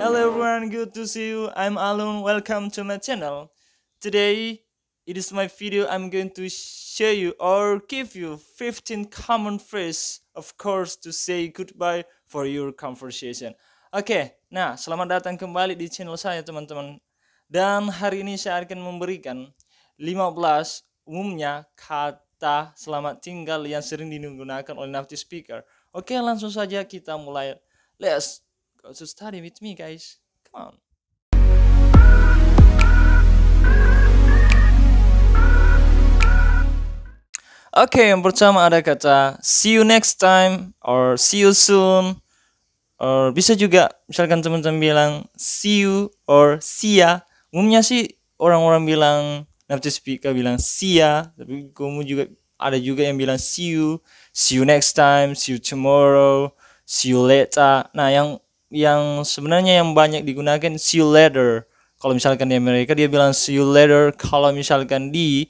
Hello everyone, good to see you. I'm Alun. Welcome to my channel. Today, it is my video. I'm going to show you or give you 15 common phrase, of course, to say goodbye for your conversation. Oke, nah selamat datang kembali di channel saya teman-teman. Dan hari ini saya akan memberikan 15 umumnya kata selamat tinggal yang sering digunakan oleh native speaker. Oke, langsung saja kita mulai. Let's go to study with me, guys. Come on. Oke, yang pertama ada kata see you next time or see you soon. Or bisa juga misalkan teman-teman bilang see you or see ya. Umumnya sih orang-orang bilang native speaker bilang see ya, tapi kamu juga ada juga yang bilang see you next time, see you tomorrow, see you later. Nah, yang sebenarnya yang banyak digunakan see you later. Kalau misalkan di Amerika dia bilang see you later. Kalau misalkan di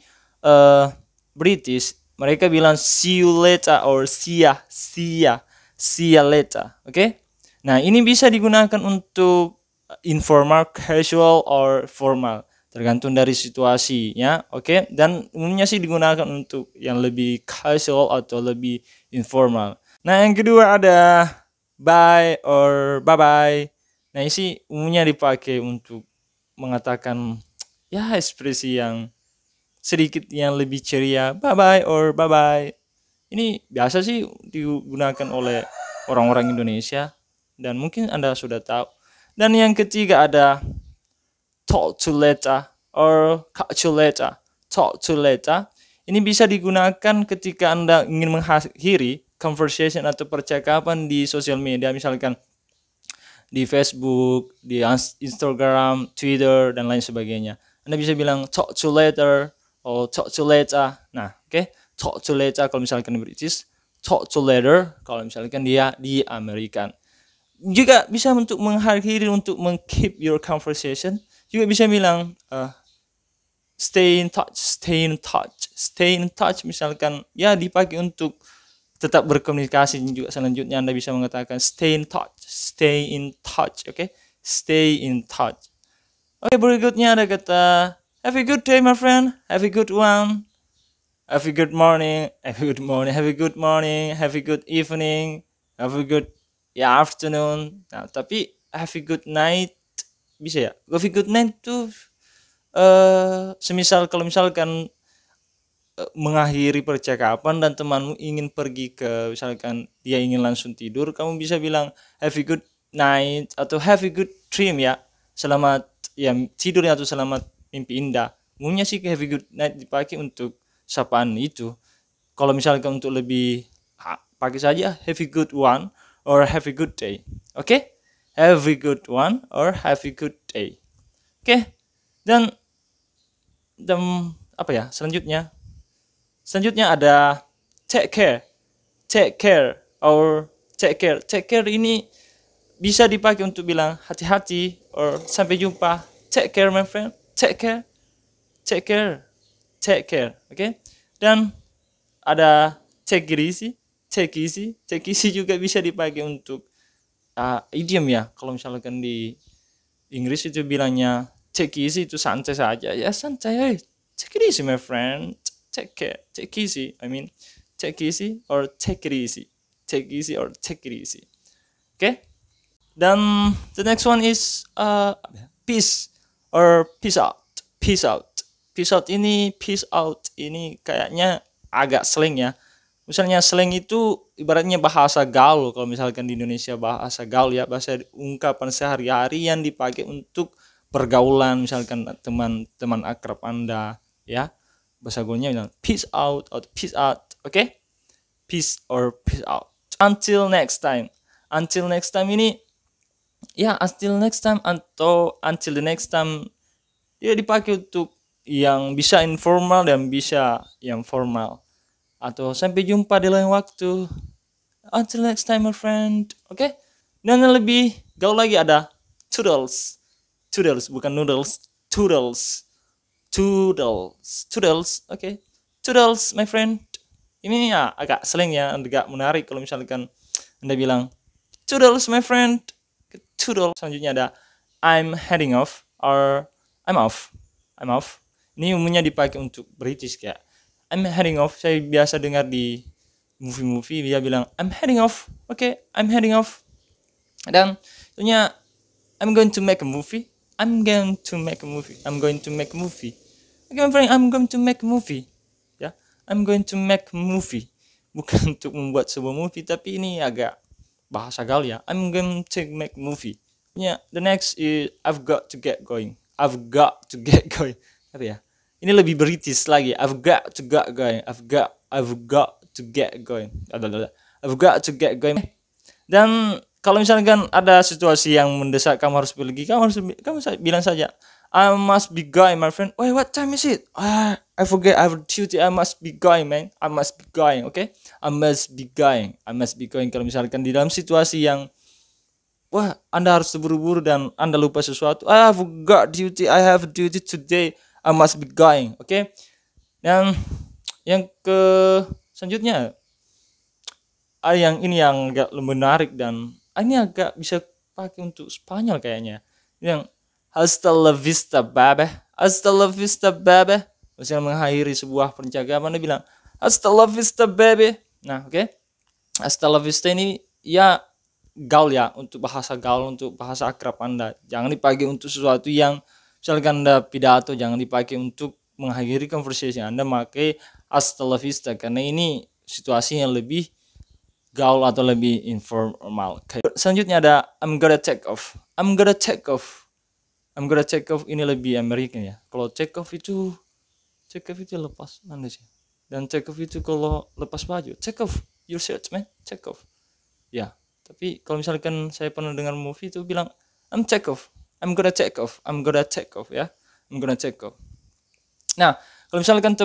British mereka bilang see you later or see ya later. Oke? Nah, ini bisa digunakan untuk informal, casual, or formal. Tergantung dari situasinya, oke? Dan umumnya sih digunakan untuk yang lebih casual atau lebih informal. Nah, yang kedua ada bye or bye-bye. Nah, ini sih umumnya dipakai untuk mengatakan ya ekspresi yang sedikit yang lebih ceria, bye-bye or bye-bye. Ini biasa sih digunakan oleh orang-orang Indonesia dan mungkin Anda sudah tahu. Dan yang ketiga ada talk to later or catch you later. Talk to later. Ini bisa digunakan ketika Anda ingin mengakhiri conversation atau percakapan di sosial media, misalkan di Facebook, di Instagram, Twitter, dan lain sebagainya. Anda bisa bilang talk to later or talk to later. Nah, oke. Talk to later kalau misalkan British, talk to later kalau misalkan dia di American. Juga bisa untuk mengakhiri, untuk keep your conversation, juga bisa bilang stay in touch misalkan ya dipakai untuk tetap berkomunikasi. Juga selanjutnya Anda bisa mengatakan stay in touch, oke? Stay in touch. Oke, berikutnya ada kata have a good day my friend, have a good one, have a good morning, have a good evening, have a good afternoon. Nah, tapi have a good night bisa ya? Have a good night tuh semisal kalau misalkan mengakhiri percakapan dan temanmu ingin pergi ke, misalkan dia ingin langsung tidur, kamu bisa bilang have a good night atau have a good dream ya. Selamat ya tidur atau selamat mimpi indah. Umumnya sih have a good night dipakai untuk sapaan itu. Kalau misalkan untuk lebih pakai saja have a good one or have a good day. Oke? Have a good one or have a good day. Oke? Dan apa ya? Selanjutnya ada take care or take care. Take care ini bisa dipakai untuk bilang hati-hati or sampai jumpa. Take care my friend. Take care. Oke? Dan ada take easy juga bisa dipakai untuk idiom ya. Kalau misalkan di Inggris itu bilangnya take easy itu santai saja. Ya santai, take it easy my friend. Take it easy. Take easy or take it easy. Take easy or take it easy. Okay? Dan the next one is peace or peace out. Peace out ini kayaknya agak slang ya. Misalnya slang itu ibaratnya bahasa gaul. Kalau misalkan di Indonesia bahasa gaul ya, bahasa ungkapan sehari-hari yang dipakai untuk pergaulan, misalkan teman akrab Anda ya. Bahasa gaulnya bilang peace out atau peace out. Oke? Peace or peace out. Until next time ini ya until next time atau until the next time dia dipakai untuk yang bisa informal dan bisa yang formal. Atau sampai jumpa di lain waktu. Until next time my friend. Oke? Dan yang lebih gaul lagi ada toodles bukan noodles. Toodles. Oke? Toodles my friend. Ini ya agak slang ya, agak menarik kalau misalkan Anda bilang toodles my friend. Toodles. Selanjutnya ada I'm heading off or I'm off. I'm off. Ini umumnya dipakai untuk British kayak I'm heading off. Saya biasa dengar di movie-movie dia bilang I'm heading off. Oke, I'm heading off. Dan tentunya I'm going to make a movie. I'm going to make a movie. I'm going to make a movie. Okay, my friend, I'm going to make a movie. Ya, I'm going to make a movie. Bukan untuk membuat sebuah movie, tapi ini agak bahasa gaul ya. I'm going to make a movie. Ya, the next is I've got to get going. I've got to get going. Apa ya? Ini lebih British lagi. I've got to get going. I've got to get going. I've got to get going. Dan kalau misalkan ada situasi yang mendesak kamu harus pergi, kamu bilang saja, I must be going, my friend. Wait, what time is it? I forget. I have duty. I must be going, man. I must be going. Okay? I must be going. I must be going. Kalau misalkan di dalam situasi yang wah, Anda harus terburu-buru dan Anda lupa sesuatu. I have got duty. I have duty today. I must be going. Okay? Dan yang ke selanjutnya, yang ini yang agak menarik dan ini agak bisa pakai untuk Spanyol kayaknya. Yang hasta la vista babe. Hasta la vista babe. Misalnya mengakhiri sebuah percakapan dia bilang hasta la vista babe. Nah, oke. Hasta la vista ini ya gaul ya, untuk bahasa gaul, untuk bahasa akrab Anda. Jangan dipakai untuk sesuatu yang misalkan Anda pidato, jangan dipakai untuk mengakhiri conversation. Anda pakai hasta la vista karena ini situasi yang lebih gaul atau lebih informal. Selanjutnya ada I'm gonna take off. I'm gonna take off. I'm gonna take off ini lebih American ya. Kalau take off itu lepas mana sih? Dan take off itu kalau lepas baju. Take off your shirt, man. Take off. Ya, tapi kalau misalkan saya pernah dengar movie itu bilang I'm take off. I'm gonna take off. I'm gonna take off ya. I'm gonna take off. Nah, kalau misalkan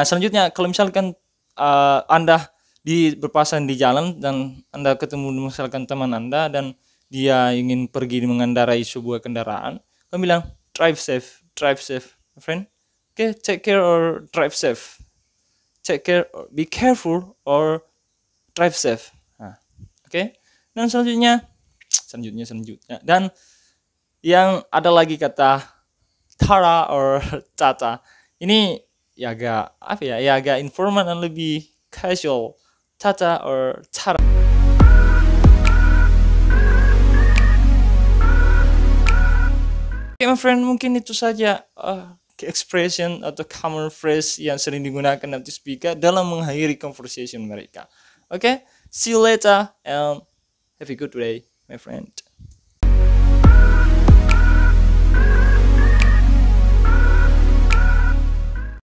selanjutnya kalau misalkan Anda berpasangan di jalan dan Anda ketemu misalkan teman Anda dan dia ingin pergi mengendarai sebuah kendaraan, kamu bilang drive safe, my friend. Okay, take care or drive safe. Take care, or be careful or drive safe. Nah, okay. Dan selanjutnya. Dan yang ada lagi kata Tara or Tata. Ini ya agak agak informal dan lebih casual. Tata or Tara. Okay, my friend, mungkin itu saja expression atau common phrase yang sering digunakan native speaker dalam mengakhiri conversation mereka. Okay, see you later and have a good day, my friend.